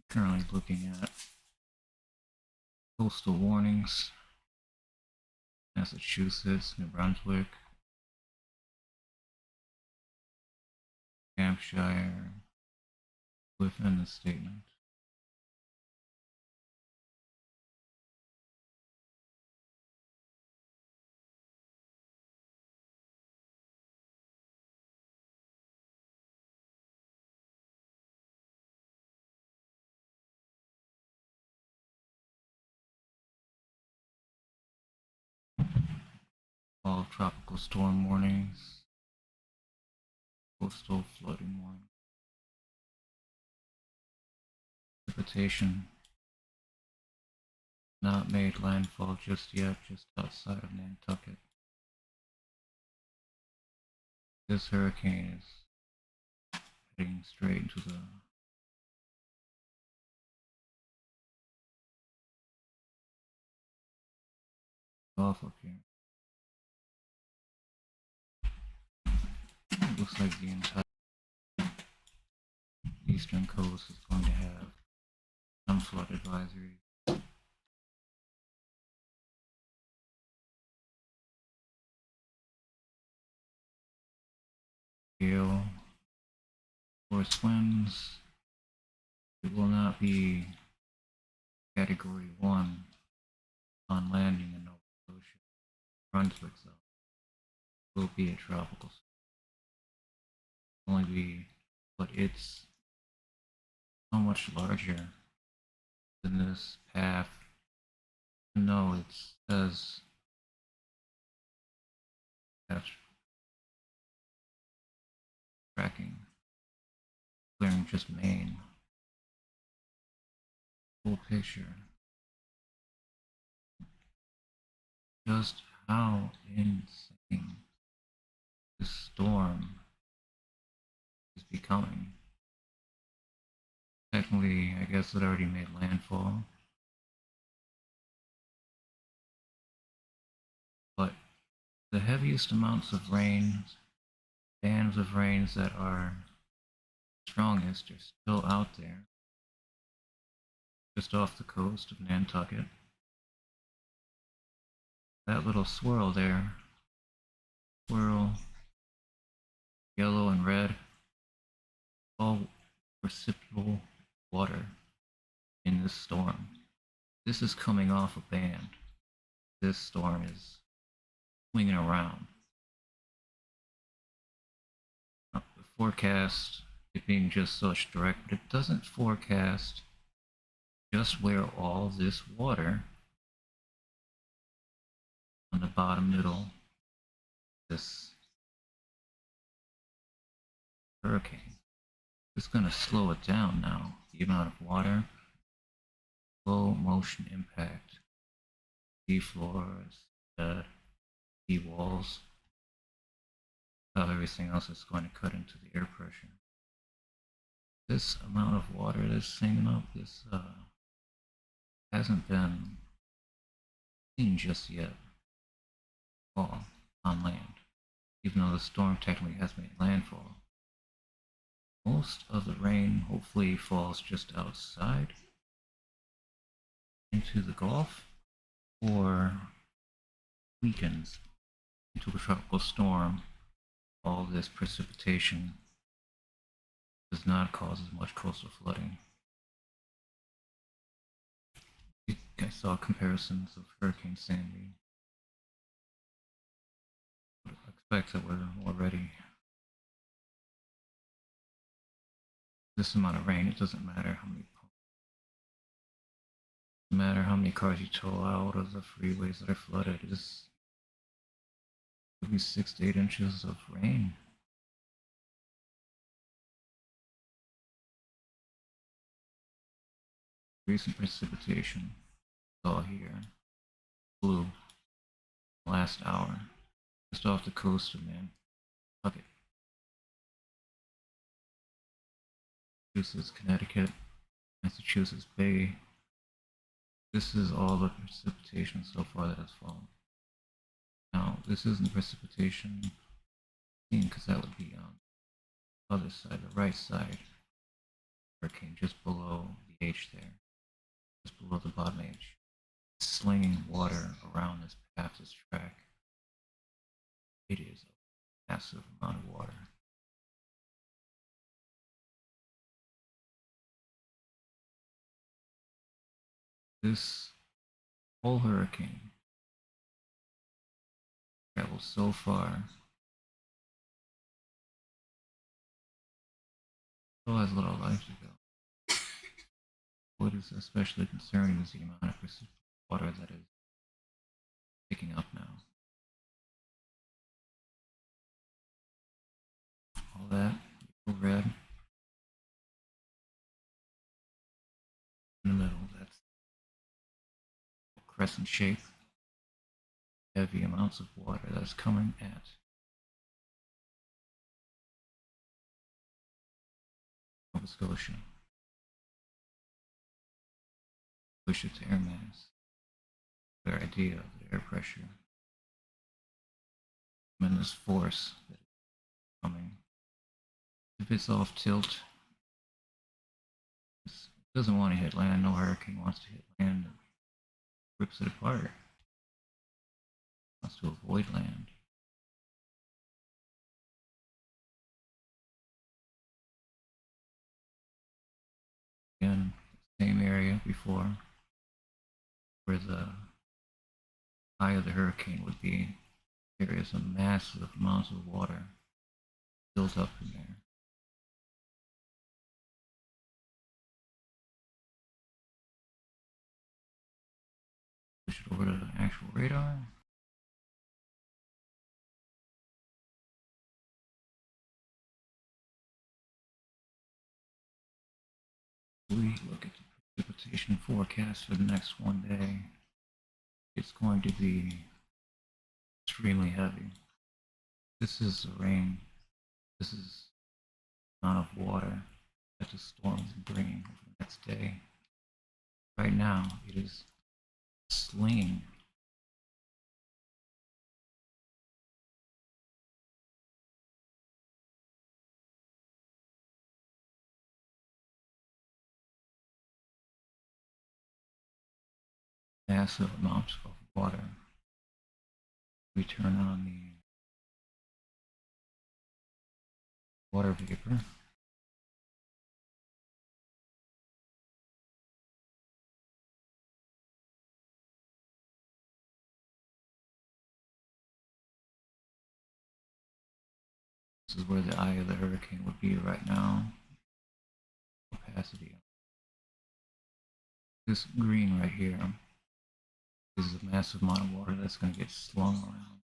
Currently looking at coastal warnings. Massachusetts, New Brunswick, Hampshire, within the statement. All tropical storm warnings, coastal flooding warning. Precipitation not made landfall just yet, just outside of Nantucket. This hurricane is heading straight into the Gulf up here. It looks like the entire eastern coast is going to have some flood advisories. Gale, force winds. It will not be Category 1 on landing in Nova Scotia. Brunswick zone will be a tropical storm. Only be, but it's so much larger than this path. No, it says after tracking, clearing just Maine. Full picture. Just how insane this storm is becoming. Technically, I guess it already made landfall. But the heaviest amounts of rain, bands of rains that are strongest, are still out there. Just off the coast of Nantucket. That little swirl there, swirl, yellow and red, all precipitable water in this storm. This is coming off a band. This storm is swinging around. The forecast, it being just such direct, but it doesn't forecast just where all this water on the bottom middle, this hurricane, is going to slow it down now. The amount of water, slow motion impact, sea floors, sea walls, how everything else is going to cut into the air pressure. This amount of water that's hanging up, this hasn't been seen just yet all on land, even though the storm technically has made landfall. Most of the rain hopefully falls just outside into the Gulf or weakens into a tropical storm. All this precipitation does not cause as much coastal flooding. I saw comparisons of Hurricane Sandy. I expect that we're already this amount of rain. It doesn't matter how many cars you tow out of the freeways that are flooded. It's at least 6 to 8 inches of rain. Recent precipitation saw here, blue, last hour, just off the coast of Nantucket, Massachusetts, Connecticut, Massachusetts Bay. This is all the precipitation so far that has fallen. Now, this isn't precipitation seen because that would be on the other side, the right side, hurricane just below the pH there, just below the bottom edge. Slinging water around this path, this track. It is a massive amount of water. This whole hurricane traveled so far, still has a little life to go. What is especially concerning is the amount of precipitate water that is picking up now. All that red in the middle, that's crescent shape. Heavy amounts of water that's coming at Nova Scotia. Push its air mass. Their idea of the air pressure. Tremendous force that is coming. If it's off tilt, it doesn't want to hit land. No hurricane wants to hit land. It rips it apart. It wants to avoid land. Again, same area before, where the eye of the hurricane would be. There is a massive amount of water built up in there. Push it over to the actual radar. We look at the precipitation forecast for the next one day. It's going to be extremely heavy. This is the rain. This is the amount of water that the storm is bringing over the next day. Right now, it is slinging massive amounts of water. We turn on the water vapor. This is where the eye of the hurricane would be right now. Opacity. This green right here is a massive amount of water that's going to get slung around.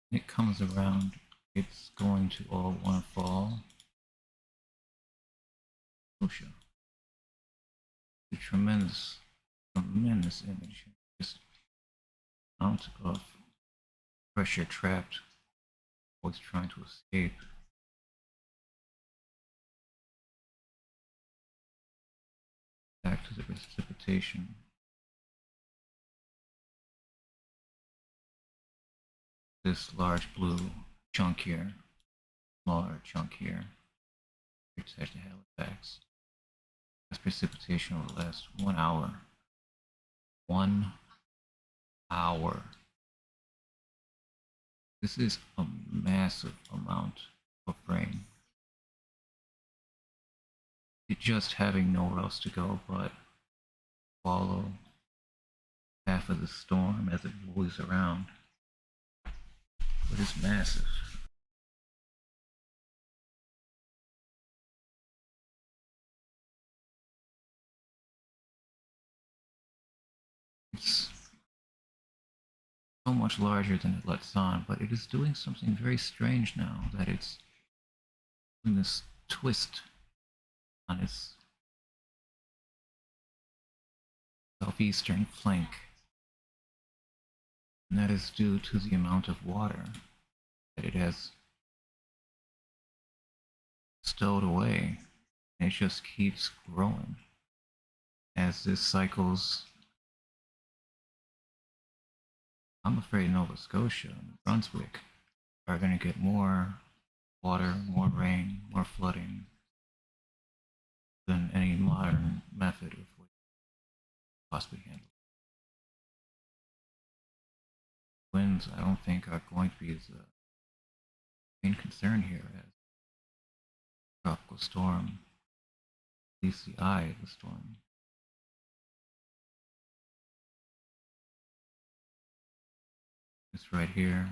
When it comes around, it's going to all want to fall. Osha. A tremendous image. Just amount of pressure trapped, always trying to escape. Back to the precipitation. This large blue chunk here, smaller chunk here, protect the Halifax. That's precipitation over the last 1 hour. 1 hour. This is a massive amount of rain. It just having nowhere else to go but follow half of the storm as it blows around. But it's massive. It's so much larger than it lets on, but it is doing something very strange now, that it's doing this twist on its southeastern flank. And that is due to the amount of water that it has stowed away. And it just keeps growing as this cycles. I'm afraid Nova Scotia and Brunswick are going to get more water, more rain, more flooding than any modern method of what possibly handle. Winds, I don't think are going to be the main concern here as tropical storm, at least the eye of the storm. It's right here.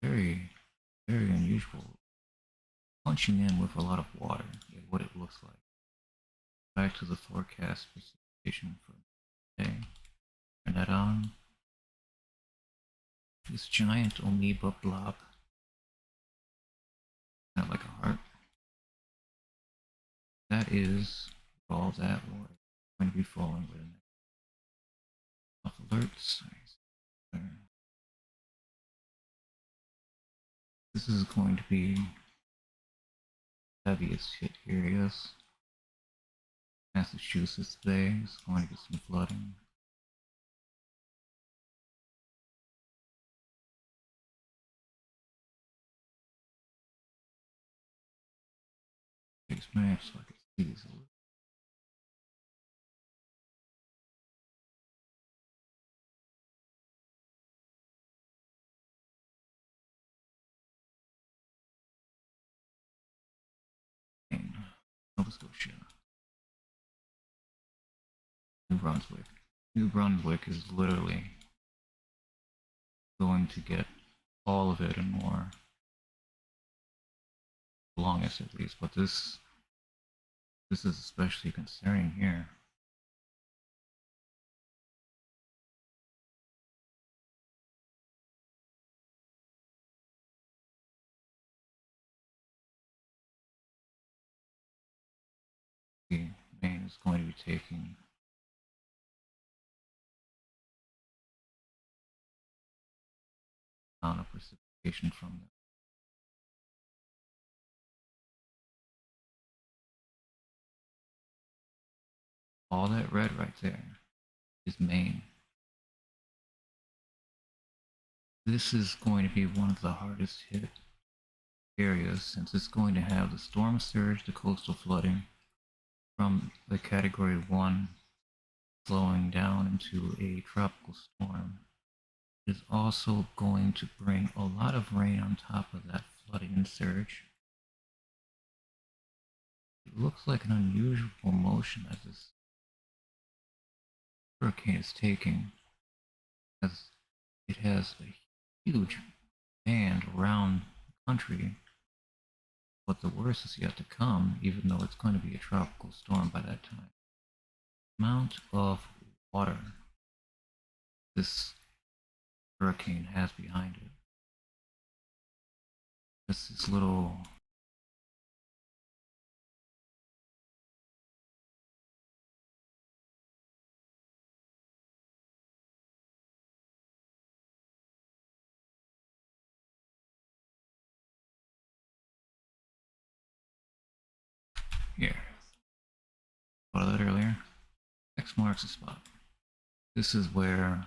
Very, very unusual. Punching in with a lot of water is what it looks like. Back to the forecast precipitation for today. Turn that on. This giant amoeba blob, kind of like a heart. That is all that water going to be falling with it. Off alerts. This is going to be the heaviest hit areas. Massachusetts today is going to get some flooding. Fix maps so I can see these a little. Nova Scotia. New Brunswick. New Brunswick is literally going to get all of it and more. The longest at least, but this is especially concerning here. Maine is going to be taking amount of precipitation from them. All that red right there is Maine. This is going to be one of the hardest hit areas since it's going to have the storm surge, the coastal flooding from the category 1 slowing down into a tropical storm. It is also going to bring a lot of rain on top of that flooding and surge. It looks like an unusual motion that this hurricane is taking, as it has a huge band around the country. But the worst is yet to come, even though it's going to be a tropical storm by that time. The amount of water this hurricane has behind it. Just this little here. Thought of that earlier. X marks the spot. This is where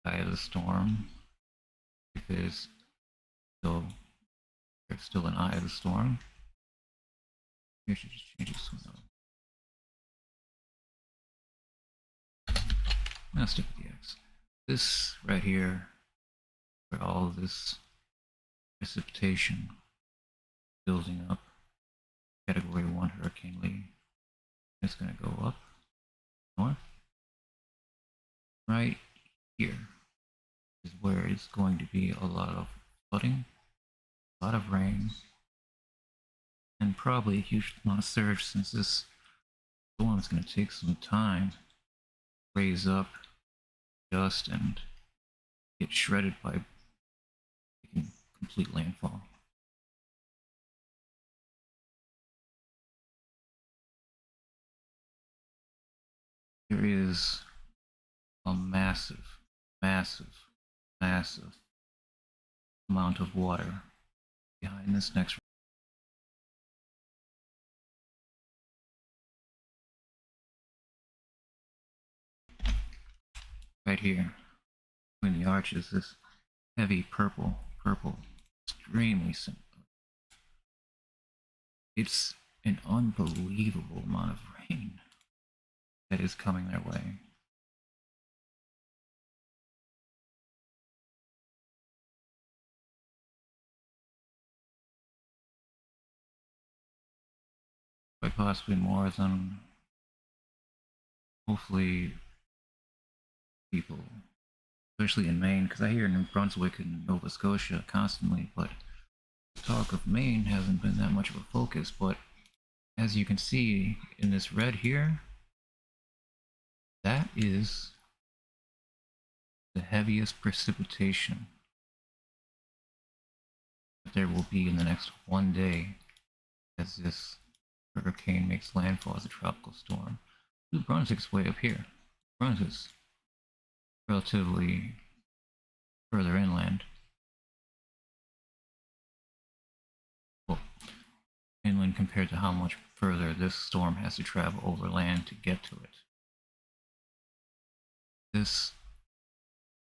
the eye of the storm, if it is still, there's still an eye of the storm. Maybe I should just change this one up. Now stick with the X. This right here, where all of this precipitation building up, category 1 Hurricane Lee, it's going to go up north. Right here is where it's going to be a lot of flooding, a lot of rain, and probably a huge amount of surge since this storm is going to take some time to raise up, dust, and get shredded by making complete landfall. There is a massive, massive, massive amount of water behind this next. Right here, between the arches, this heavy purple, extremely It's an unbelievable amount of rain that is coming their way. Quite possibly more than hopefully people, especially in Maine, because I hear New Brunswick and Nova Scotia constantly, but talk of Maine hasn't been that much of a focus. But as you can see in this red here, that is the heaviest precipitation that there will be in the next one day as this hurricane makes landfall as a tropical storm. New Brunswick's way up here. Brunswick's relatively further inland. Well, inland compared to how much further this storm has to travel over land to get to it. This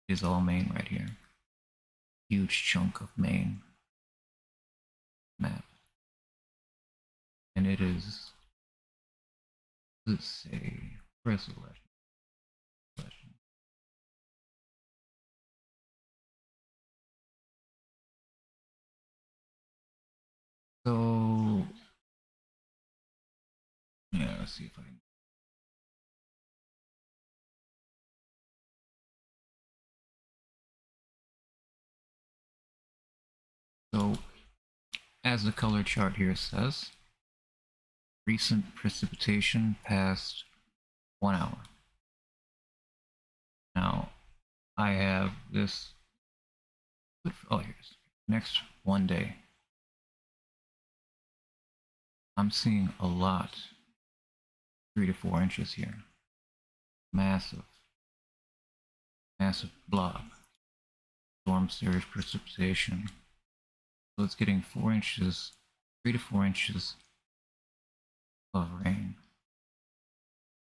is all Maine right here. Huge chunk of Maine map. And it is, let's say, where's the legend? So, yeah, let's see if I can. So, as the color chart here says, recent precipitation past 1 hour. Now, I have this. Oh, here's next one day. I'm seeing a lot, 3 to 4 inches here. Massive, massive blob. Storm surge precipitation. So it's getting 4 inches, 3 to 4 inches of rain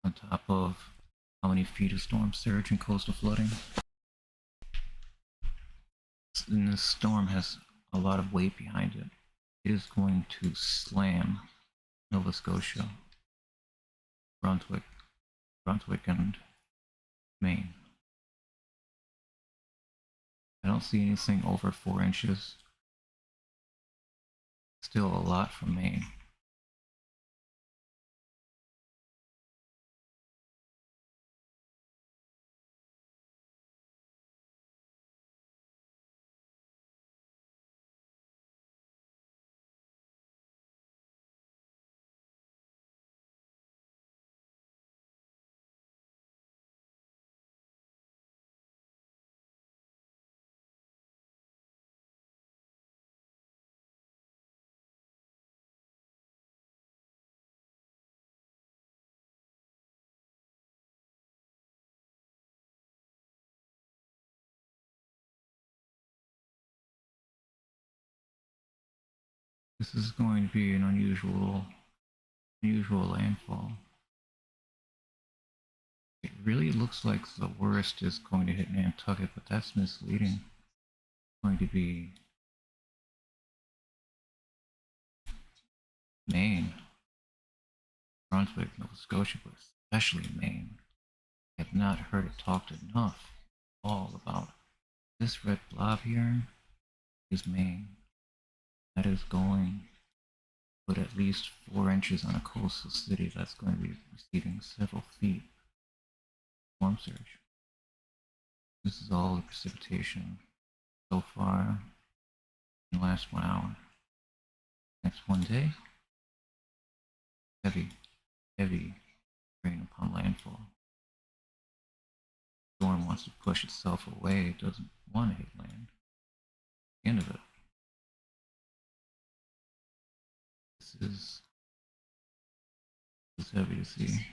on top of how many feet of storm surge and coastal flooding. And this storm has a lot of weight behind it. It is going to slam Nova Scotia, Brunswick, and Maine. I don't see anything over 4 inches. Still a lot from Maine. This is going to be an unusual landfall. It really looks like the worst is going to hit Nantucket, but that's misleading. It's going to be Maine, Brunswick, Nova Scotia, but especially Maine. I have not heard it talked enough all about this red blob here is Maine. That is going to put at least 4 inches on a coastal city that's going to be receiving several feet storm surge. This is all the precipitation so far in the last 1 hour. Next one day, heavy rain upon landfall. The storm wants to push itself away, it doesn't want to hit land. The end of it. This is heavy to see.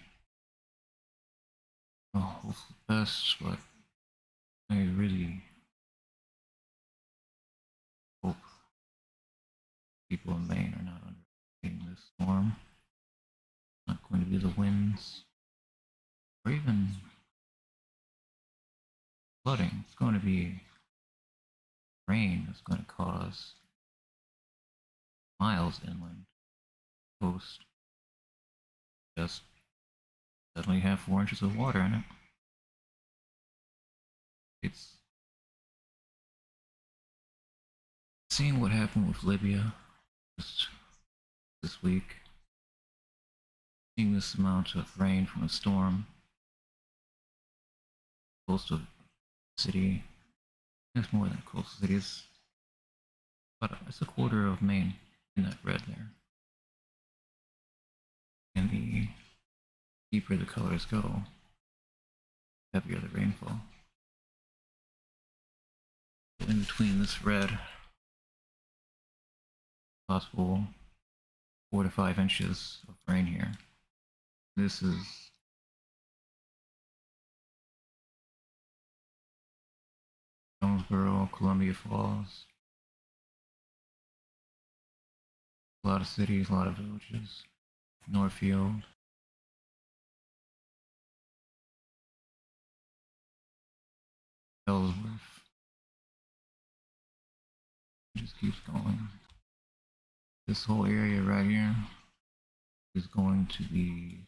Oh, hopefully the best, but I really hope people in Maine are not underestimating this storm. It's not going to be the winds or even flooding. It's going to be rain that's going to cause miles inland coast just suddenly have 4 inches of water in it. It's seeing what happened with Libya just this week, seeing this amount of rain from a storm, coastal city. It's more than a coastal city. It's a quarter of Maine in that red there. And the deeper the colors go, heavier the rainfall. In between this red, possible 4 to 5 inches of rain here. This is Jonesboro, Columbia Falls. A lot of cities, a lot of villages. Northfield. Ellsworth. It just keeps going. This whole area right here is going to be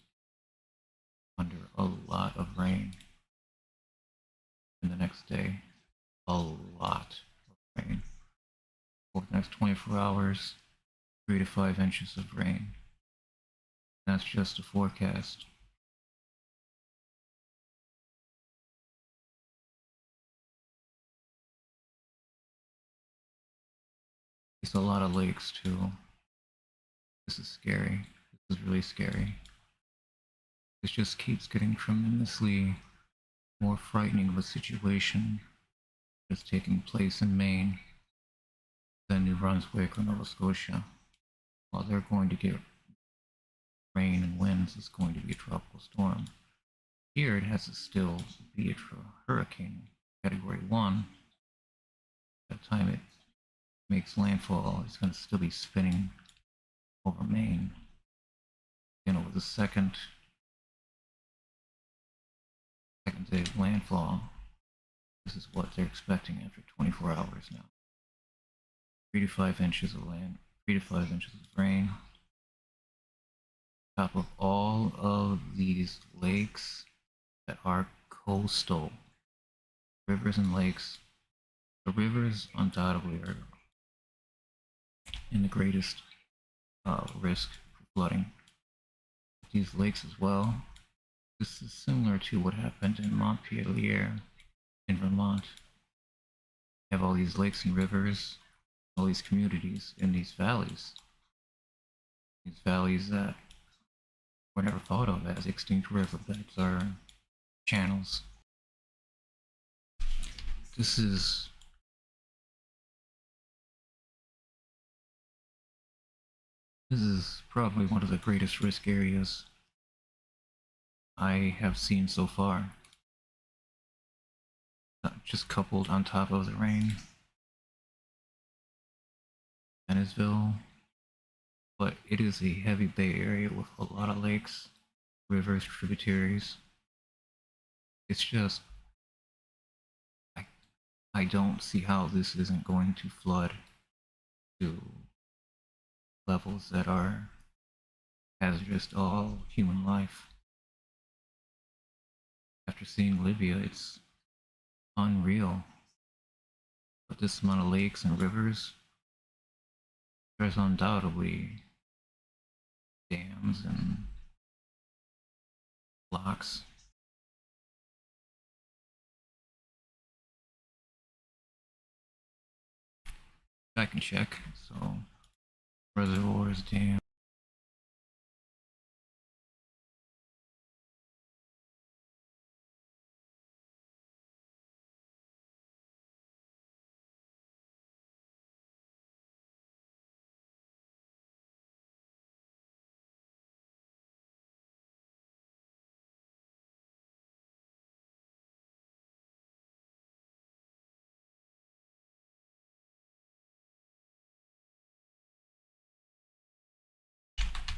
under a lot of rain in the next day. A lot of rain. Over the next 24 hours, 3 to 5 inches of rain. That's just a forecast. It's a lot of lakes too. This is scary. This is really scary. This just keeps getting tremendously more frightening of a situation that's taking place in Maine than New Brunswick or Nova Scotia. While they're going to get rain and winds, it's going to be a tropical storm. Here it has to still be a hurricane, category 1. By the time it makes landfall, it's going to still be spinning over Maine. And over the second day of landfall, this is what they're expecting after 24 hours now. 3 to 5 inches of land, 3 to 5 inches of rain. On top of all of these lakes that are coastal, rivers and lakes. The rivers undoubtedly are in the greatest risk for flooding. These lakes as well. This is similar to what happened in Montpelier in Vermont. You have all these lakes and rivers, all these communities in these valleys. These valleys that were never thought of as extinct riverbeds or channels. This is probably one of the greatest risk areas I have seen so far. Just coupled on top of the rain. Dennisville. But it is a heavy bay area with a lot of lakes, rivers, tributaries. It's just, I don't see how this isn't going to flood to levels that are hazardous to all human life. After seeing Libya, it's unreal. But this amount of lakes and rivers, there's undoubtedly dams and locks. I can check. So, reservoirs, dams.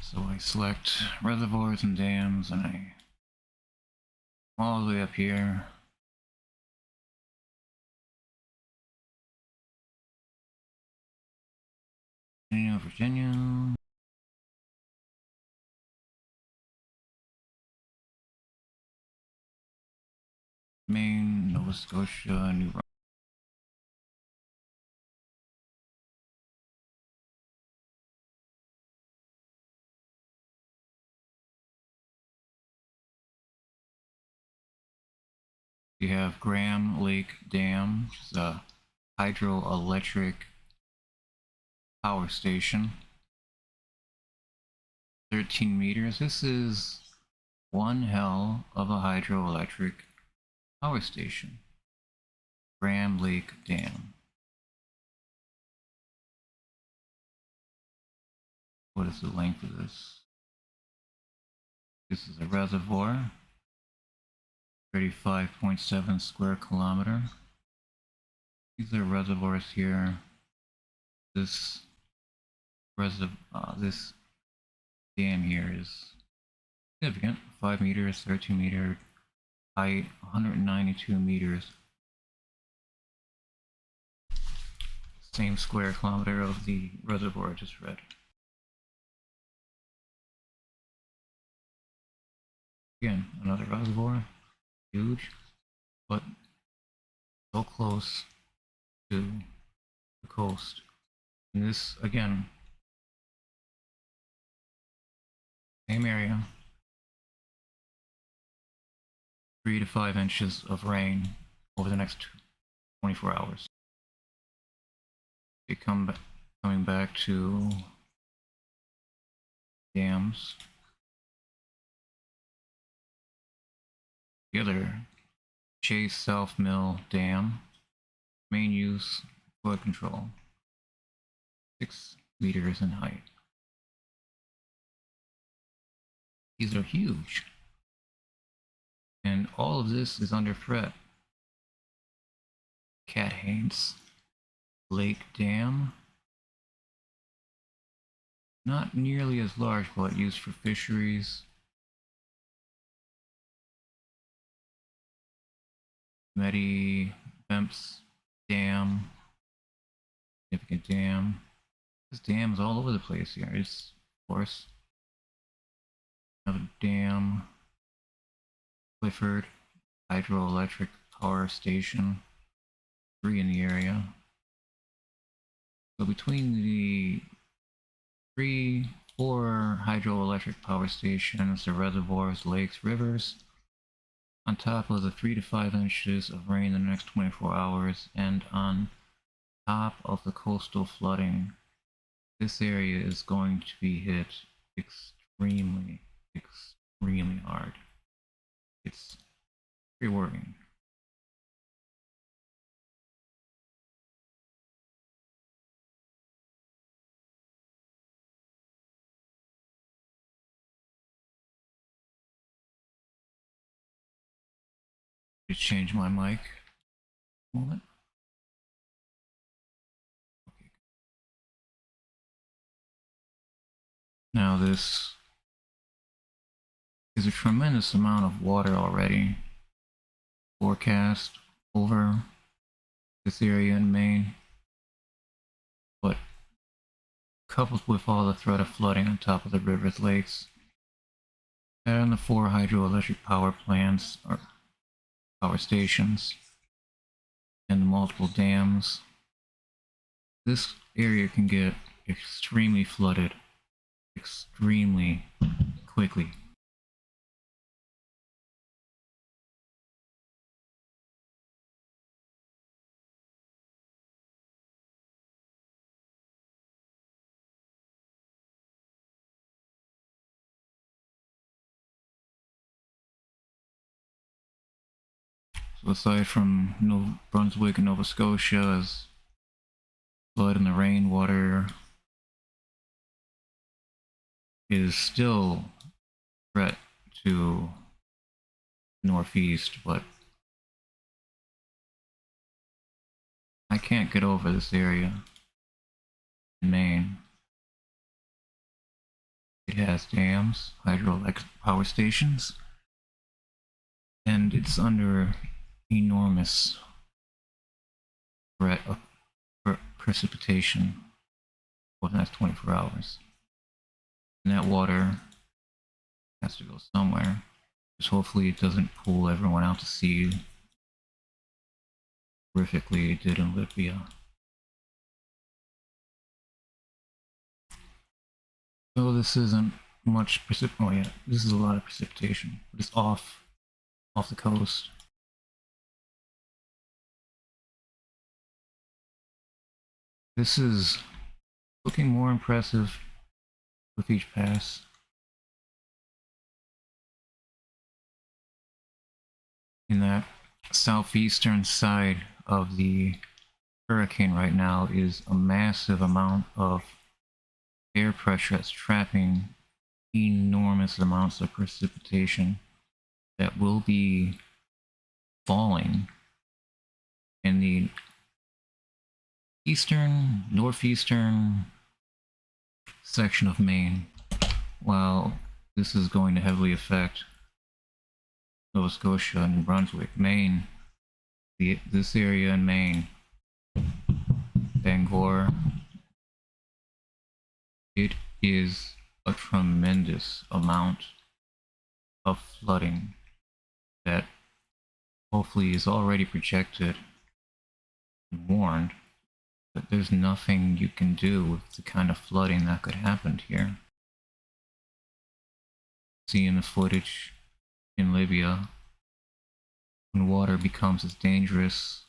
So I select reservoirs and dams, and I all the way up here. Virginia. Maine, Nova Scotia, New Brunswick. You have Graham Lake Dam, which is a hydroelectric power station. 13 meters. This is one hell of a hydroelectric power station. Graham Lake Dam. What is the length of this? This is a reservoir. 35.7 square kilometer. These are reservoirs here. This this dam here is significant. 5 meters, 13 meter height, 192 meters. Same square kilometer of the reservoir I just read. Again, another reservoir, huge, but so close to the coast. And this, again, same area, 3 to 5 inches of rain over the next 24 hours. Coming back to dams. The other Chase South Mill Dam, main use flood control, 6 meters in height. These are huge, and all of this is under threat. Cat Haines Lake Dam, not nearly as large, but used for fisheries. Medi Bemps Dam, significant dam. This dam is all over the place here. It's, of course, another dam. Clifford hydroelectric power station, 3 in the area. So between the 4 hydroelectric power stations, the reservoirs, lakes, rivers, on top of the 3 to 5 inches of rain in the next 24 hours, and on top of the coastal flooding, this area is going to be hit extremely, extremely hard. It's very worrying. Just change my mic. Moment. Okay. Now this is a tremendous amount of water already forecast over this area in Maine, but coupled with all the threat of flooding on top of the rivers, lakes, and the 4 hydroelectric power plants or power stations and the multiple dams, this area can get extremely flooded extremely quickly. So aside from New Brunswick and Nova Scotia, as flood and the rainwater is still a threat to northeast, but I can't get over this area in Maine. It has dams, hydroelectric power stations, and it's under enormous threat of precipitation for the next 24 hours. And that water has to go somewhere, because hopefully it doesn't pull everyone out to sea horrifically it did in Libya. So this isn't much oh yeah, this is a lot of precipitation, but it's off the coast. This is looking more impressive with each pass. In that southeastern side of the hurricane right now is a massive amount of air pressure that's trapping enormous amounts of precipitation that will be falling in the northeastern section of Maine. While this is going to heavily affect Nova Scotia and New Brunswick, Maine, this area in Maine, Bangor, it is a tremendous amount of flooding that hopefully is already projected and warned, but there's nothing you can do with the kind of flooding that could happen here. Seeing the footage in Libya, when water becomes as dangerous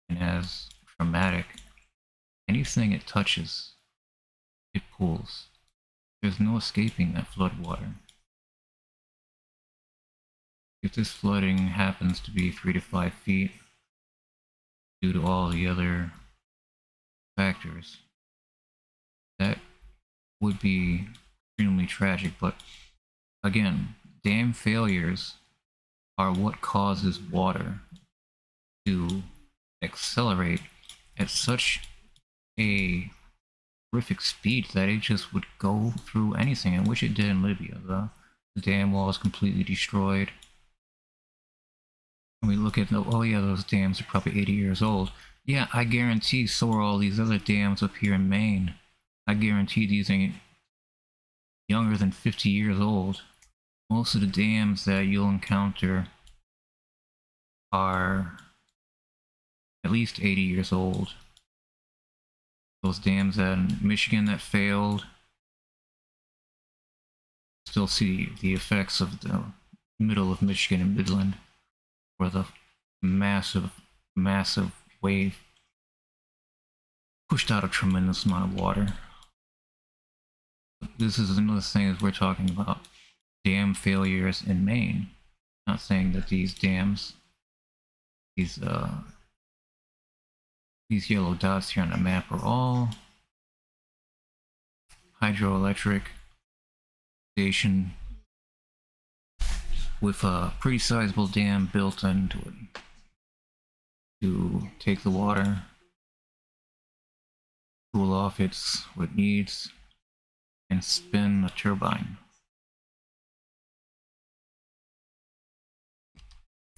and as traumatic, anything it touches, it pulls. There's no escaping that flood water. If this flooding happens to be 3 to 5 feet, due to all the other factors, that would be extremely tragic. But again, dam failures are what causes water to accelerate at such a horrific speed that it just would go through anything, and which it did in Libya. The dam wall is completely destroyed. And we look at, oh yeah, those dams are probably 80 years old. Yeah, I guarantee so are all these other dams up here in Maine. I guarantee these ain't younger than 50 years old. Most of the dams that you'll encounter are at least 80 years old. Those dams in Michigan that failed, still see the effects of the middle of Michigan and Midland, where the massive wave pushed out a tremendous amount of water. This is another thing as we're talking about dam failures in Maine. Not saying that these dams, these yellow dots here on the map are all hydroelectric station with a pretty sizable dam built into it to take the water, cool off what it needs, and spin a turbine.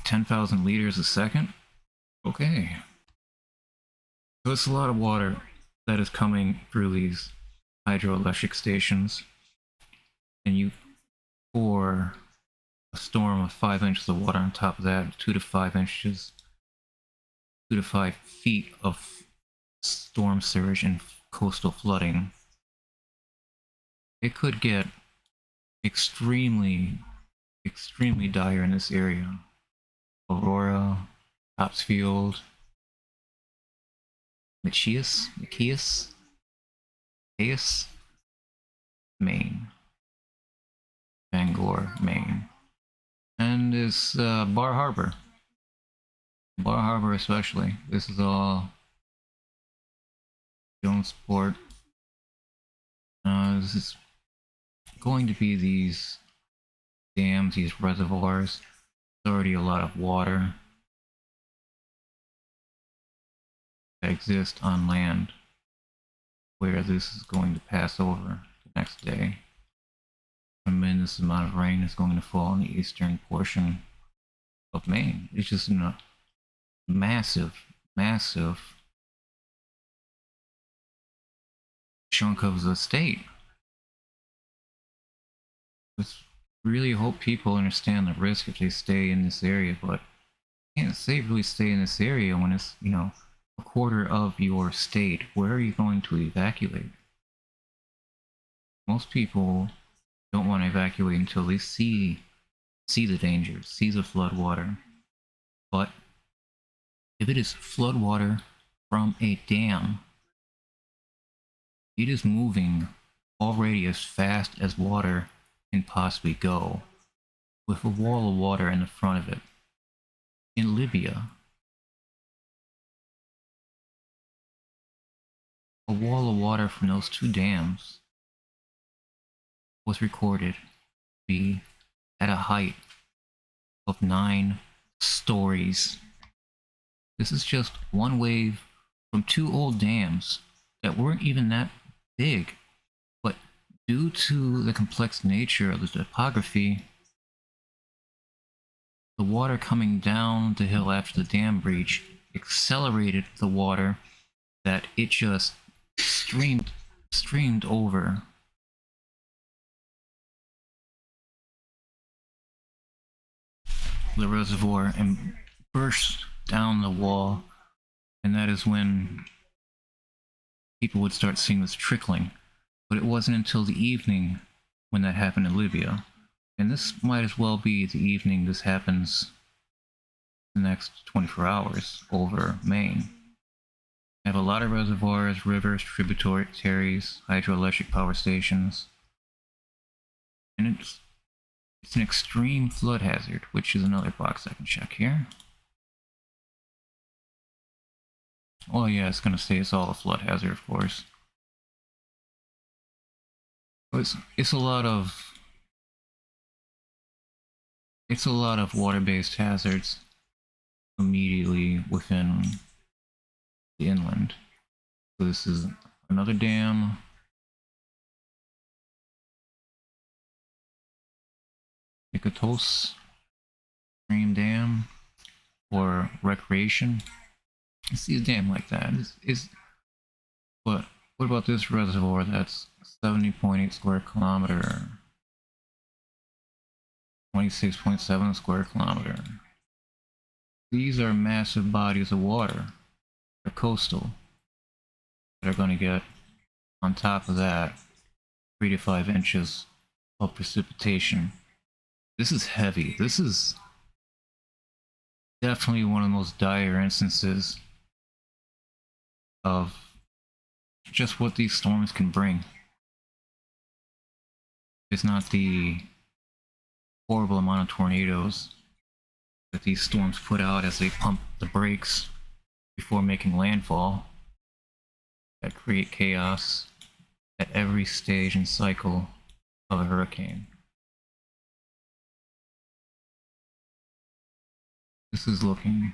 10,000 liters a second? Okay. So it's a lot of water that is coming through these hydroelectric stations, and you pour a storm of 5 inches of water on top of that, 2 to 5 inches, 2 to 5 feet of storm surge and coastal flooding. It could get extremely dire in this area. Aurora, Topsfield, Machias, Maine, Bangor, Maine, and this Bar Harbor especially. This is all Jonesport. This is going to be these dams, these reservoirs. There's already a lot of water that exists on land where this is going to pass over the next day. A tremendous amount of rain is going to fall in the eastern portion of Maine. It's just a massive chunk of the state. Let's really hope people understand the risk if they stay in this area, but can't safely stay in this area when it's, you know, a quarter of your state. Where are you going to evacuate? Most people don't want to evacuate until they see the danger, see the flood water. But if it is flood water from a dam, it is moving already as fast as water can possibly go, with a wall of water in the front of it. In Libya, a wall of water from those two dams was recorded to be at a height of 9 stories. This is just one wave from two old dams that weren't even that big, but due to the complex nature of the topography, the water coming down the hill after the dam breach accelerated the water that it just streamed over. The reservoir and burst down the wall, and that is when people would start seeing this trickling. But it wasn't until the evening when that happened in Libya, and this might as well be the evening this happens the next 24 hours over Maine. I have a lot of reservoirs, rivers, tributaries, hydroelectric power stations, and it's an extreme flood hazard, which is another box I can check here. Oh yeah, it's gonna say it's all a flood hazard, of course. It's a lot of water-based hazards immediately within the inland. So this is another dam. Nicotos Stream Dam for recreation. You see a dam like that. But what about this reservoir that's 70.8 square kilometer, 26.7 square kilometer? These are massive bodies of water. They're coastal. They're going to get, on top of that, 3 to 5 inches of precipitation. This is heavy. This is definitely one of the most dire instances of just what these storms can bring. It's not the horrible amount of tornadoes that these storms put out as they pump the brakes before making landfall that create chaos at every stage and cycle of a hurricane. This is looking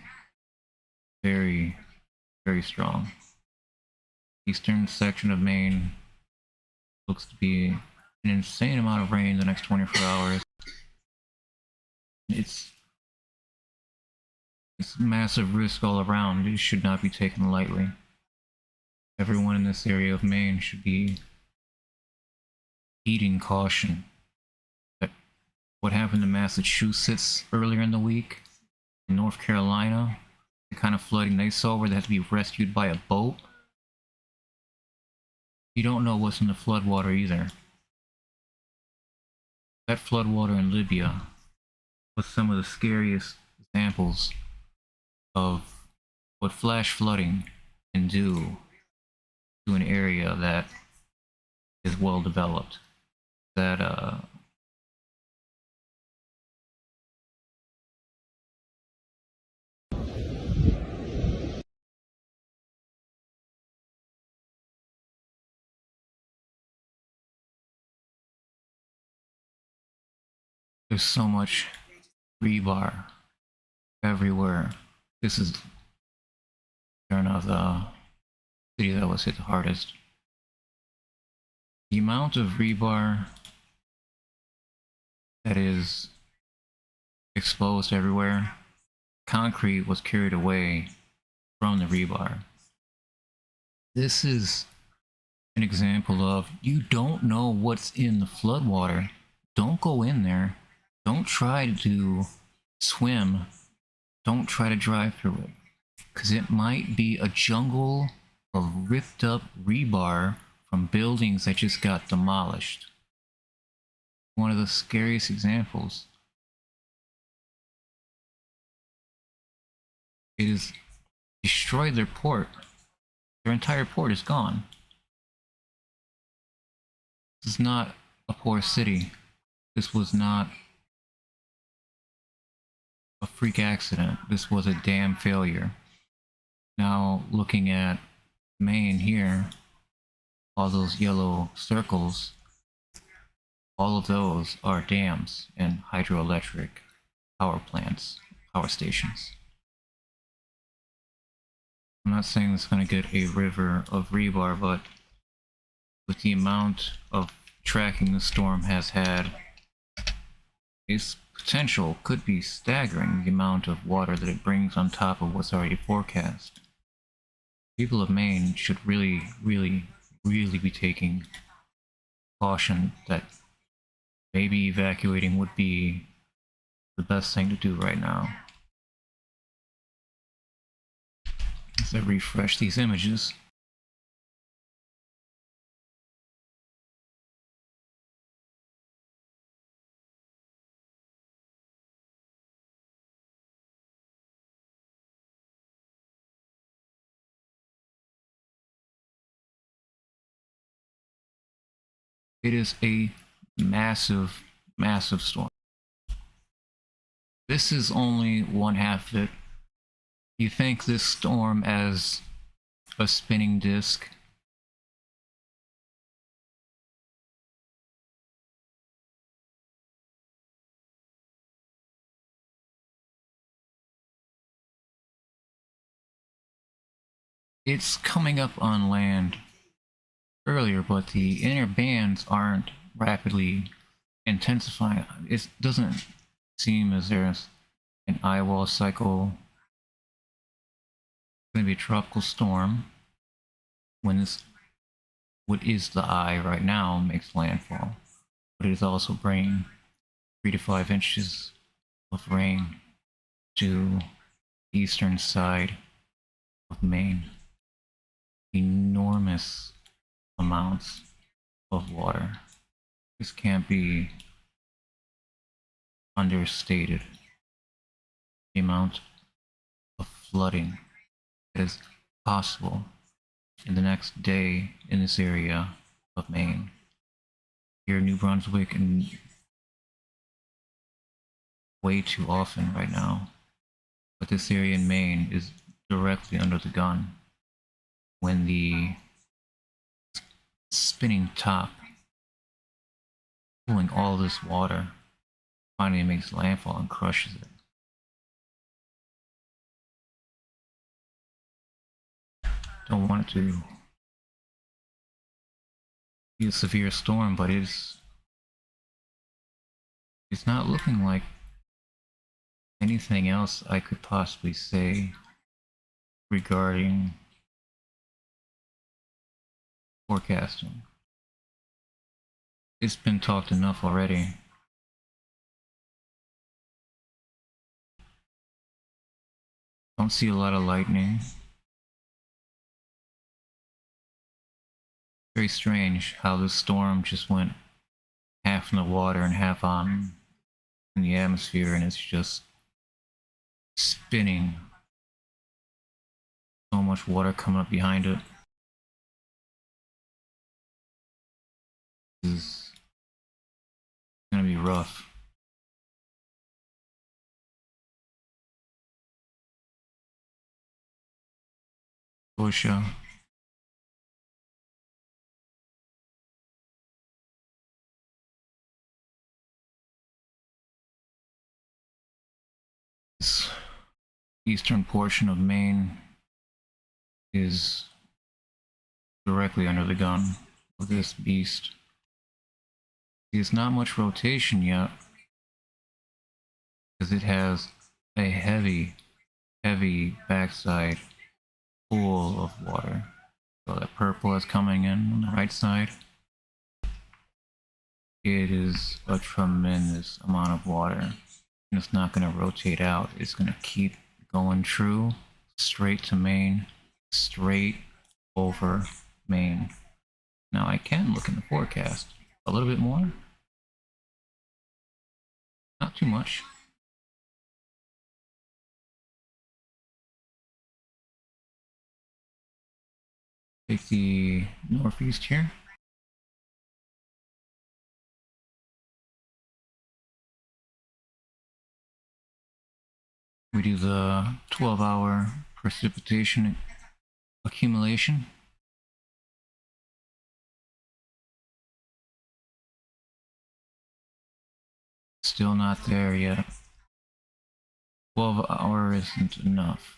very, very strong. Eastern section of Maine looks to be an insane amount of rain the next 24 hours. It's massive risk all around. It should not be taken lightly. Everyone in this area of Maine should be heeding caution. That what happened to Massachusetts earlier in the week, in North Carolina, the kind of flooding they saw where they had to be rescued by a boat. You don't know what's in the floodwater either. That floodwater in Libya was some of the scariest examples of what flash flooding can do to an area that is well developed. That there's so much rebar everywhere. This is one of the city that was hit the hardest. The amount of rebar that is exposed everywhere, concrete was carried away from the rebar. This is an example of you don't know what's in the floodwater. Don't go in there. Don't try to swim don't try to drive through it, because it might be a jungle of ripped up rebar from buildings that just got demolished. One of the scariest examples. It has destroyed their port. Their entire port is gone. This is not a poor city. This was not a freak accident. This was a damn failure. Now, looking at Maine here, all those yellow circles, all of those are dams and hydroelectric power plants, power stations. I'm not saying it's going to get a river of rebar, but with the amount of tracking the storm has had, its potential could be staggering, the amount of water that it brings on top of what's already forecast. People of Maine should really be taking caution that maybe evacuating would be the best thing to do right now. As I refresh these images. It is a massive storm. This is only one half of it. You think this storm as a spinning disc? It's coming up on land earlier, but the inner bands aren't rapidly intensifying. It doesn't seem as there's an eye wall cycle. It's going to be a tropical storm when this, what is the eye right now, makes landfall, but it is also bringing 3 to 5 inches of rain to the eastern side of Maine. Enormous amounts of water. This can't be understated. The amount of flooding that is possible in the next day in this area of Maine. Here in New Brunswick, and way too often right now. But this area in Maine is directly under the gun when the spinning top, pulling all this water, finally makes landfall and crushes it. Don't want it to be a severe storm, but it's not looking like anything else I could possibly say regarding forecasting. It's been talked enough already. Don't see a lot of lightning. Very strange how this storm just went half in the water and half on in the atmosphere, and it's just spinning. So much water coming up behind it. This is gonna be rough. Scotia. This eastern portion of Maine is directly under the gun of this beast. There's not much rotation yet, because it has a heavy backside full of water. So that purple is coming in on the right side. It is a tremendous amount of water, and it's not going to rotate out. It's going to keep going true, straight to Maine, straight over Maine. Now I can look in the forecast a little bit more, not too much. Take the northeast here. We do the 12-hour precipitation accumulation. Still not there yet. 12 hours isn't enough.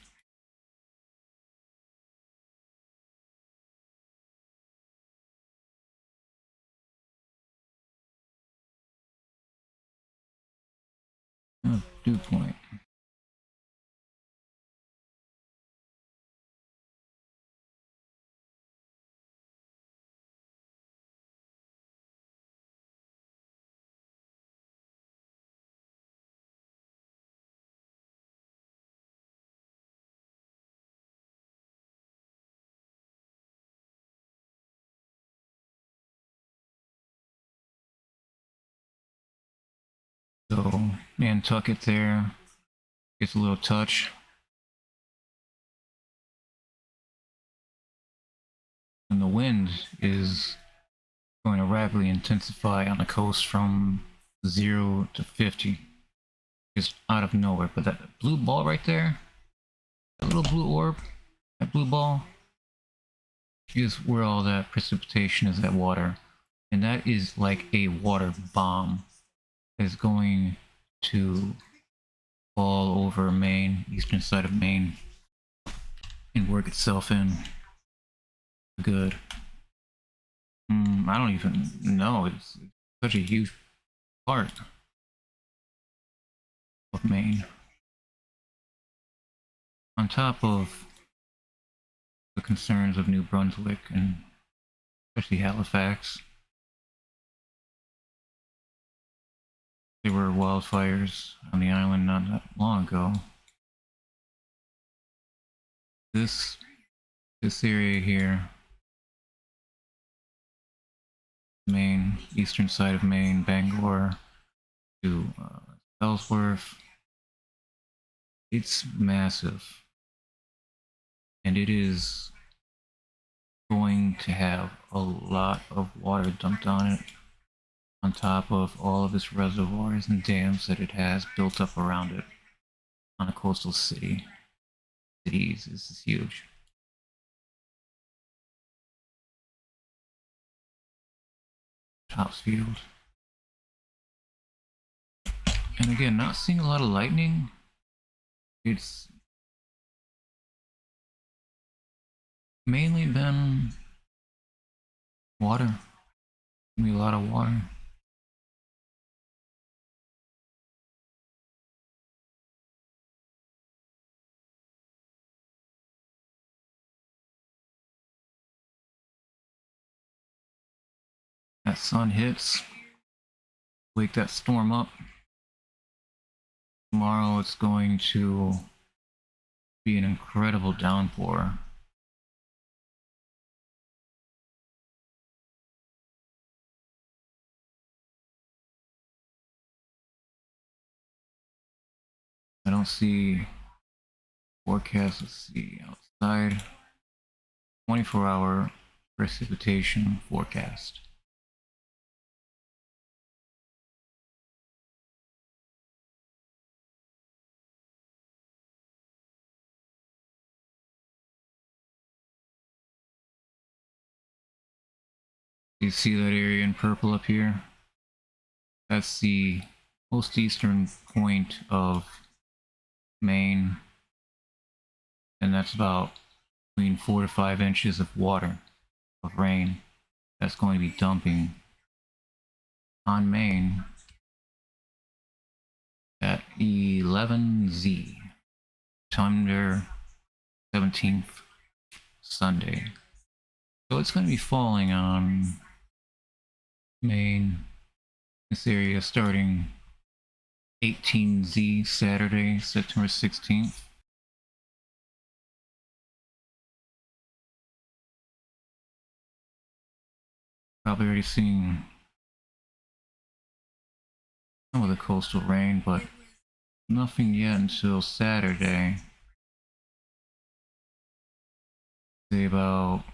Oh, dew point. So Nantucket there gets a little touch. And the wind is going to rapidly intensify on the coast from 0 to 50. Just out of nowhere. But that blue ball right there, that little blue orb, that blue ball, is where all that precipitation is, that water. And that is like a water bomb that is going to fall over Maine, eastern side of Maine, and work itself in. Good. I don't even know. It's such a huge part of Maine. On top of the concerns of New Brunswick and especially Halifax, there were wildfires on the island not that long ago. This area here, Maine, eastern side of Maine, Bangor to Ellsworth, it's massive, and it is going to have a lot of water dumped on it, on top of all of its reservoirs and dams that it has built up around it on a coastal cities. This is huge. Topsfield. And again, not seeing a lot of lightning. It's mainly been water. Give me a lot of water. That sun hits, wake that storm up. Tomorrow it's going to be an incredible downpour. I don't see forecast. Let's see outside. 24-hour precipitation forecast. You see that area in purple up here? That's the most eastern point of Maine, and that's about between 4 to 5 inches of water, of rain, that's going to be dumping on Maine at 11Z, September 17th, Sunday. So it's going to be falling on Maine, this area, starting 18Z Saturday, September 16th. Probably already seeing some of the coastal rain, but nothing yet until Saturday. Say about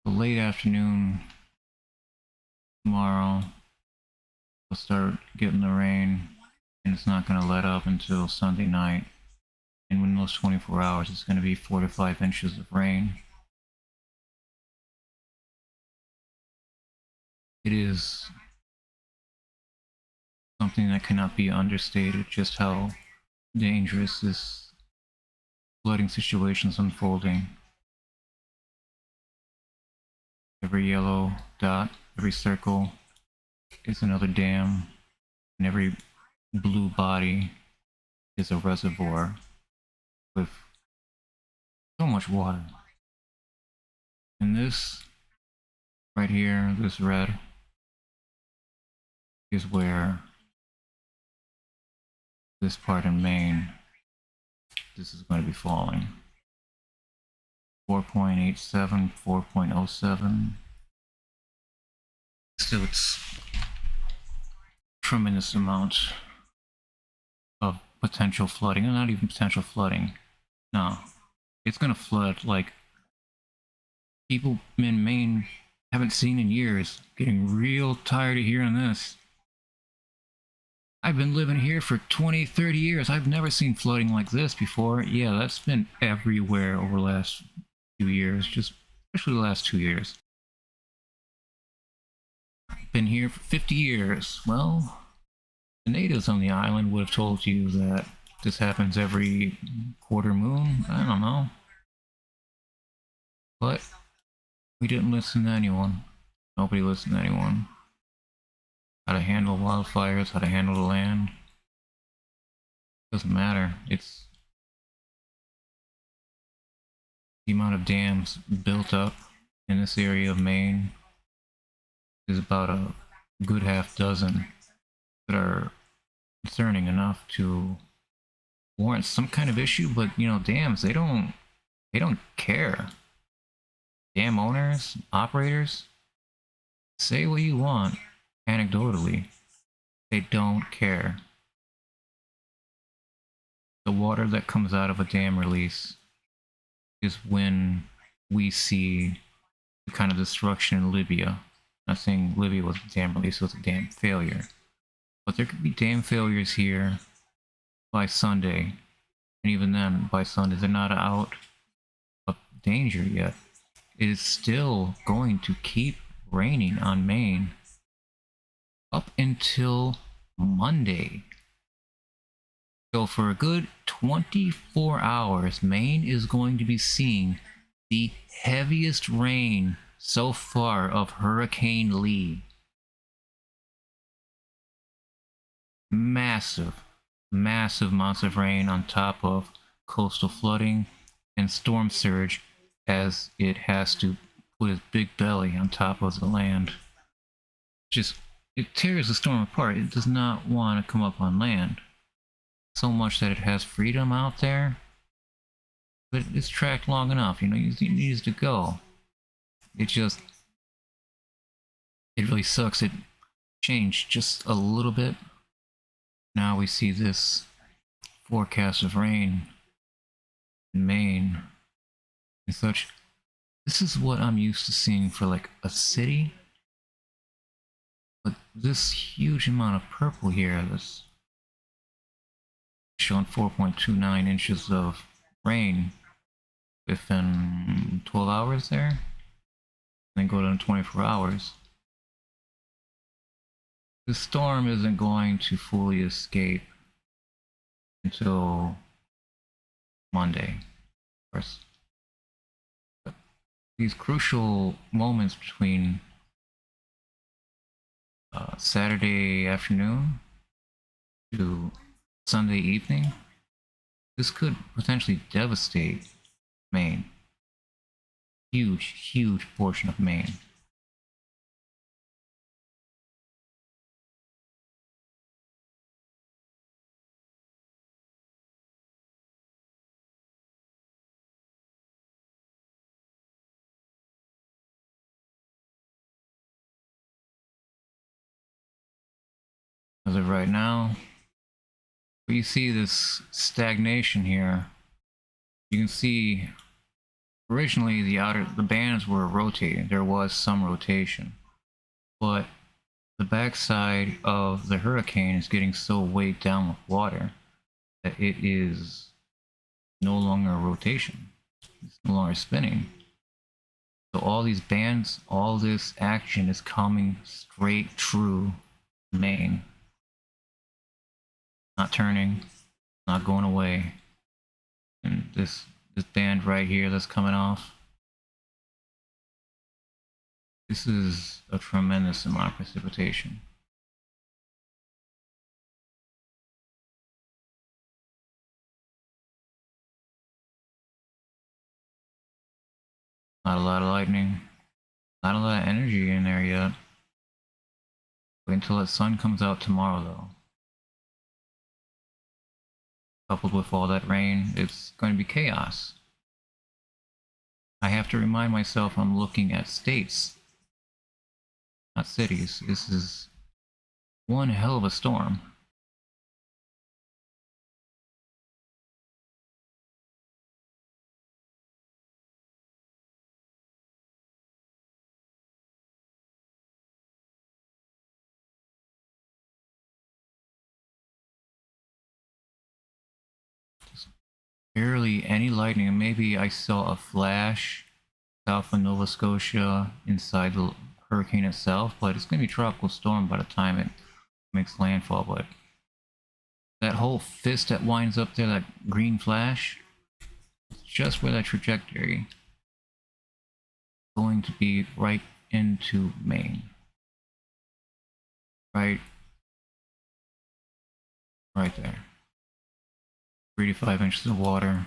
the late afternoon tomorrow. We'll start getting the rain, and it's not going to let up until Sunday night. And within those 24 hours, it's going to be 4 to 5 inches of rain. It is something that cannot be understated, just how dangerous this flooding situation is unfolding. Every yellow dot, every circle is another dam, and every blue body is a reservoir with so much water. And this right here, this red, is where this part in Maine, this is going to be falling. 4.87, 4.07. Still, it's tremendous amount of potential flooding, and not even potential flooding. No, it's gonna flood like people in Maine haven't seen in years. Getting real tired of hearing this. I've been living here for 20, 30 years. I've never seen flooding like this before. Yeah, that's been everywhere over the last few years, just especially the last 2 years. Been here for 50 years. Well, the natives on the island would have told you that this happens every quarter moon. I don't know. But we didn't listen to anyone. Nobody listened to anyone. How to handle wildfires, how to handle the land. Doesn't matter. It's the amount of dams built up in this area of Maine is about a good half dozen that are concerning enough to warrant some kind of issue. But you know, dams, they don't care. Dam owners, operators, say what you want anecdotally, they don't care. The water that comes out of a dam release is when we see the kind of destruction in Libya. I'm not saying Libya was a dam release, it was a dam failure. But there could be dam failures here by Sunday. And even then, by Sunday, they're not out of danger yet. It is still going to keep raining on Maine up until Monday. So for a good 24 hours, Maine is going to be seeing the heaviest rain so far of Hurricane Lee. Massive, massive amounts of rain on top of coastal flooding and storm surge as it has to put its big belly on top of the land. Just, it tears the storm apart. It does not want to come up on land. So much that it has freedom out there, but it's tracked long enough, you know, it needs to go. It really sucks. It changed just a little bit. Now we see this forecast of rain in Maine and such. This is what I'm used to seeing for like a city. But this huge amount of purple here, this showing 4.29 inches of rain within 12 hours there, and then go down 24 hours. The storm isn't going to fully escape until Monday, of course. But these crucial moments between Saturday afternoon to Sunday evening, this could potentially devastate Maine. Huge, huge portion of Maine. As of right now, but you see this stagnation here. You can see originally the bands were rotating. There was some rotation, but the backside of the hurricane is getting so weighed down with water that it is no longer a rotation. It's no longer spinning. So all these bands, all this action is coming straight through Maine. Not turning, not going away. And this band right here that's coming off, this is a tremendous amount of precipitation. Not a lot of lightning, not a lot of energy in there yet. Wait until the sun comes out tomorrow though. Coupled with all that rain, it's going to be chaos. I have to remind myself I'm looking at states, not cities. This is one hell of a storm. Barely any lightning. Maybe I saw a flash south of Nova Scotia inside the hurricane itself, but it's going to be a tropical storm by the time it makes landfall. But that whole fist that winds up there, that green flash, it's just where that trajectory is going to be right into Maine. Right there. 3 to 5 inches of water.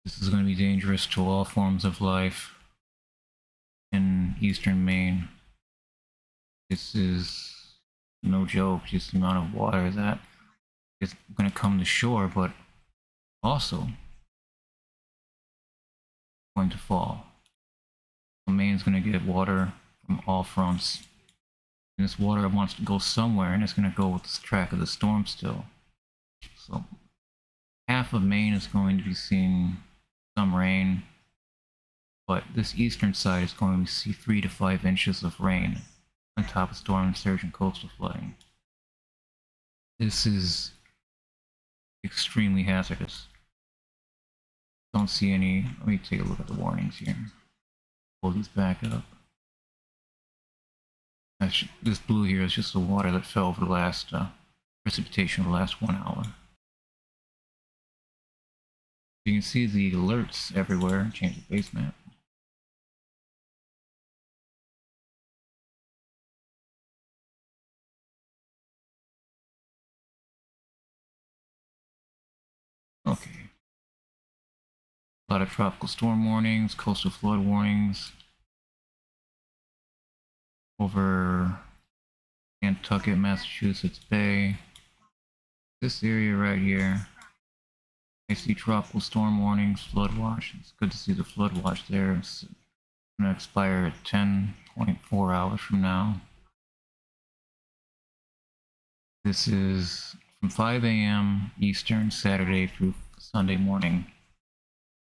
This is going to be dangerous to all forms of life in eastern Maine. This is no joke, just the amount of water that is going to come to shore, but also going to fall. So Maine's going to get water from all fronts. And this water wants to go somewhere, and it's going to go with the track of the storm still. So half of Maine is going to be seeing some rain, but this eastern side is going to see 3 to 5 inches of rain on top of storm surge and coastal flooding. This is extremely hazardous. Don't see any. Let me take a look at the warnings here. Pull these back up. This blue here is just the water that fell over the last precipitation of the last 1 hour. You can see the alerts everywhere. Change the base map. Okay. A lot of tropical storm warnings, coastal flood warnings over Nantucket, Massachusetts Bay. This area right here. I see tropical storm warnings, flood watch. It's good to see the flood watch there. It's going to expire at 10.4 hours from now. This is from 5 a.m. Eastern, Saturday through Sunday morning.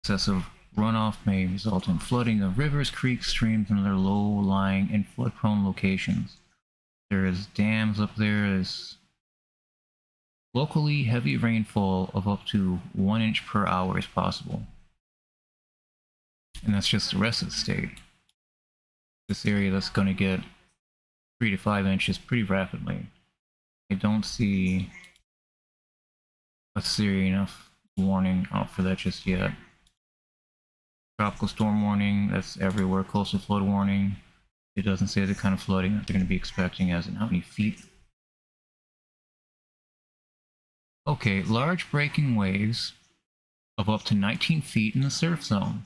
Excessive runoff may result in flooding of rivers, creeks, streams, and other low-lying and flood-prone locations. There is dams up there. There's locally heavy rainfall of up to 1 inch per hour is possible. And that's just the rest of the state. This area that's going to get 3 to 5 inches pretty rapidly. I don't see a serious enough warning out for that just yet. Tropical storm warning, that's everywhere. Coastal flood warning. It doesn't say the kind of flooding that they're going to be expecting, as in how many feet. Okay, large breaking waves of up to 19 feet in the surf zone.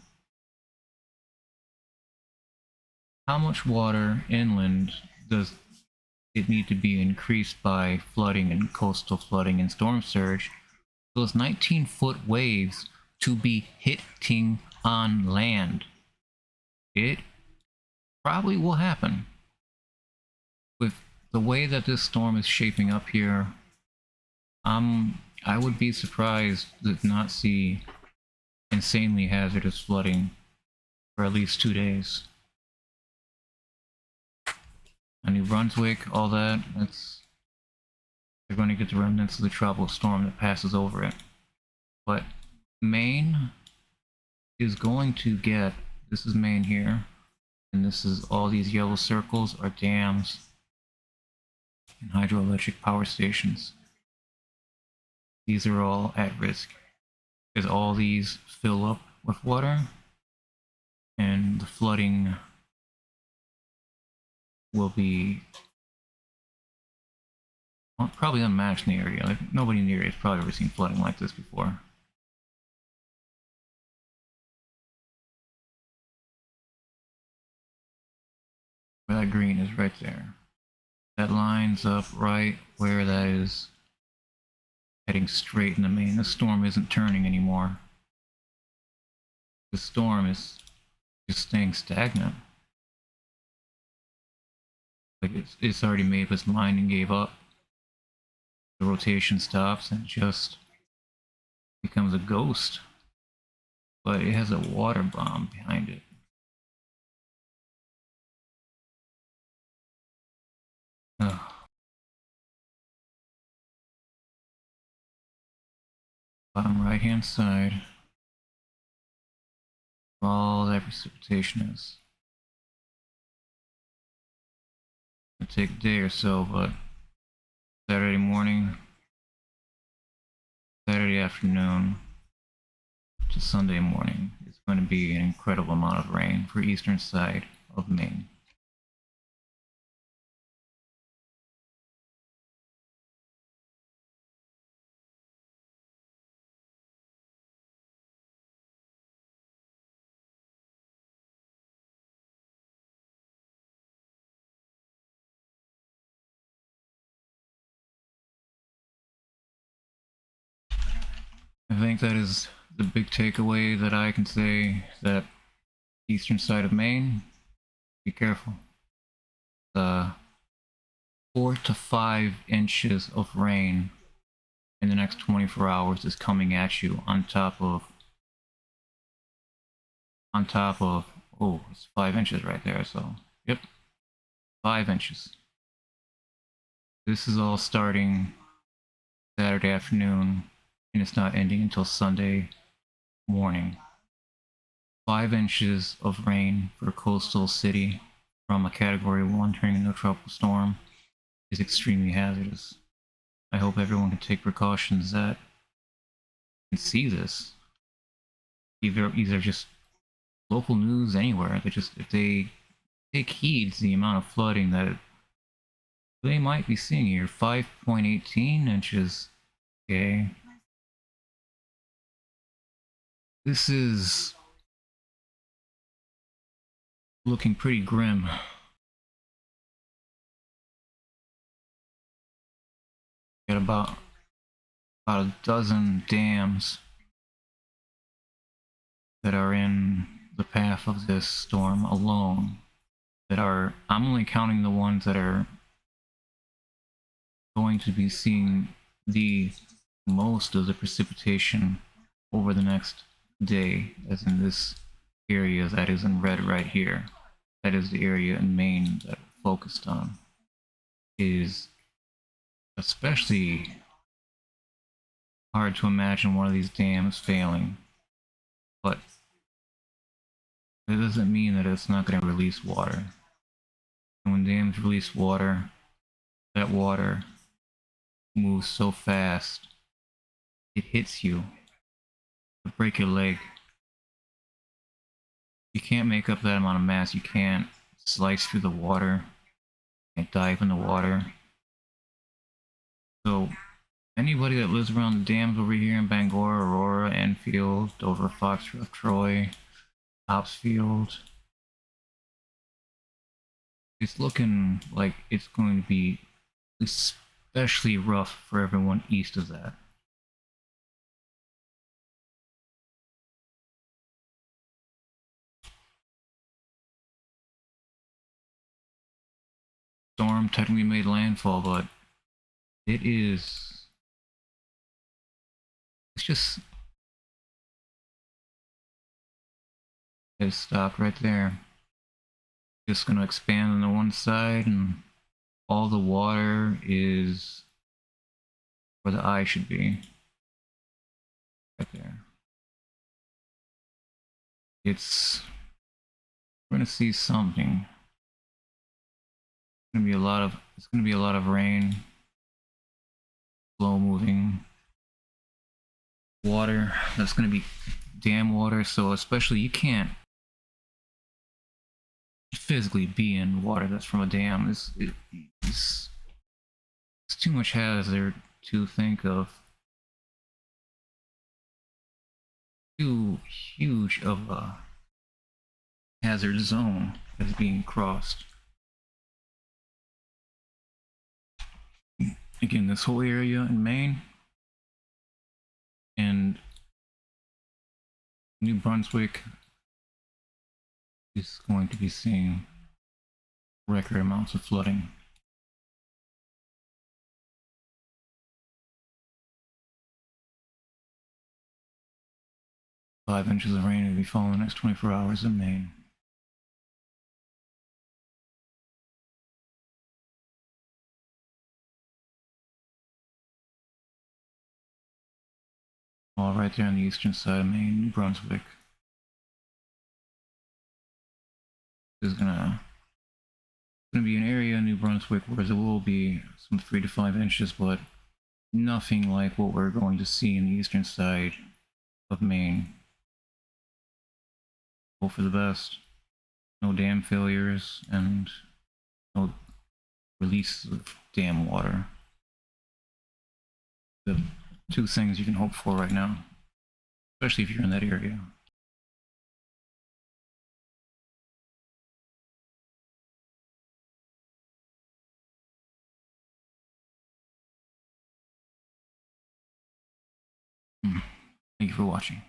How much water inland does it need to be increased by flooding and coastal flooding and storm surge? Those 19-foot waves to be hitting on land. It probably will happen with the way that this storm is shaping up here, I would be surprised to not see insanely hazardous flooding for at least 2 days. And New Brunswick, all that, they're going to get the remnants of the tropical storm that passes over it. But Maine is going to get, this is Maine here, and this is all these yellow circles are dams and hydroelectric power stations. These are all at risk because all these fill up with water and the flooding will be probably unmatched in the area. Like, nobody in the area has probably ever seen flooding like this before. Where that green is right there. That lines up right where that is heading straight into Maine. The storm isn't turning anymore. The storm is just staying stagnant. Like it's already made up its mind and gave up. The rotation stops and it just becomes a ghost. But it has a water bomb behind it. Ugh. Bottom right hand side. All that precipitation is. It'll take a day or so, but Saturday morning, Saturday afternoon to Sunday morning, it's going to be an incredible amount of rain for eastern side of Maine. I think that is the big takeaway that I can say, that eastern side of Maine, be careful. 4 to 5 inches of rain in the next 24 hours is coming at you on top of, oh, it's 5 inches right there, so, yep, 5 inches. This is all starting Saturday afternoon, and it's not ending until Sunday morning. 5 inches of rain for a coastal city from a Category 1 turning into a tropical storm is extremely hazardous. I hope everyone can take precautions that can see this. Either just local news anywhere, if they take heed to the amount of flooding that they might be seeing here. 5.18 inches. Okay. This is looking pretty grim. Got about a dozen dams that are in the path of this storm alone. I'm only counting the ones that are going to be seeing the most of the precipitation over the next day, as in this area that is in red right here. That is the area in Maine that we're focused on. Is especially hard to imagine one of these dams failing, but it doesn't mean that it's not going to release water. And when dams release water, that water moves so fast, it hits you, to break your leg. You can't make up that amount of mass. You can't slice through the water, can't dive in the water. So anybody that lives around the dams over here in Bangor, Aurora, Enfield, Dover, Foxcroft, Troy, Topsfield, it's looking like it's going to be especially rough for everyone east of that. Storm storm technically made landfall, but it is... It's just... It stopped right there. Just gonna expand on the one side, and all the water is where the eye should be. Right there. We're gonna see something. It's gonna be a lot of rain, slow moving water. That's gonna be dam water, so especially you can't physically be in water that's from a dam. It's too much hazard to think of. Too huge of a hazard zone is being crossed. Again, this whole area in Maine and New Brunswick is going to be seeing record amounts of flooding. Five inches of rain will be falling in the next 24 hours in Maine. All right there on the eastern side of Maine, New Brunswick. There's gonna be an area in New Brunswick where there will be some 3 to 5 inches, but nothing like what we're going to see in the eastern side of Maine. Hope for the best. No dam failures and no release of dam water. The two things you can hope for right now, especially if you're in that area. Thank you for watching.